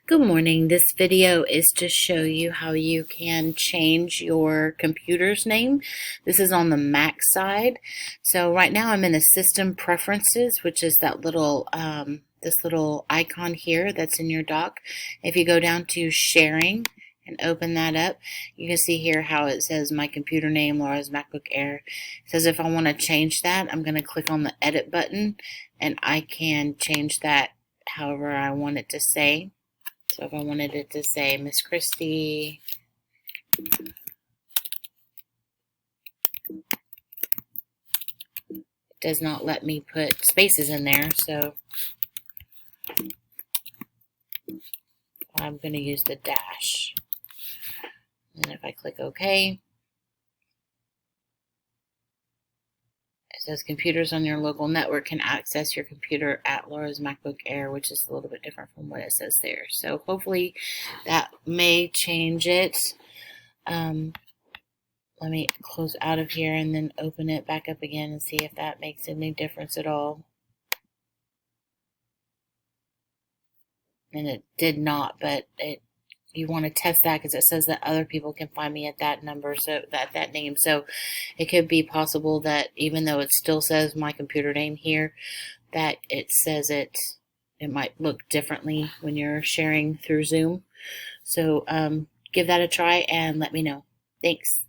Good morning. This video is to show you how you can change your computer's name. This is on the Mac side. So right now I'm in the System Preferences, which is that little this little icon here that's in your dock. If you go down to Sharing and open that up, you can see here how it says my computer name, Laura's MacBook Air. It says if I want to change that, I'm going to click on the Edit button and I can change that however I want it to say. So if I wanted it to say Miss Christie, it does not let me put spaces in there, so I'm going to use the dash. And if I click OK, it says computers on your local network can access your computer at Laura's MacBook Air, which is a little bit different from what it says there. So hopefully that may change it. Let me close out of here and then open it back up again and see if that makes any difference at all. And it did not, but you want to test that because it says that other people can find me at that number, so that name. So it could be possible that even though it still says my computer name here, that it says it might look differently when you're sharing through Zoom. So give that a try and let me know. Thanks.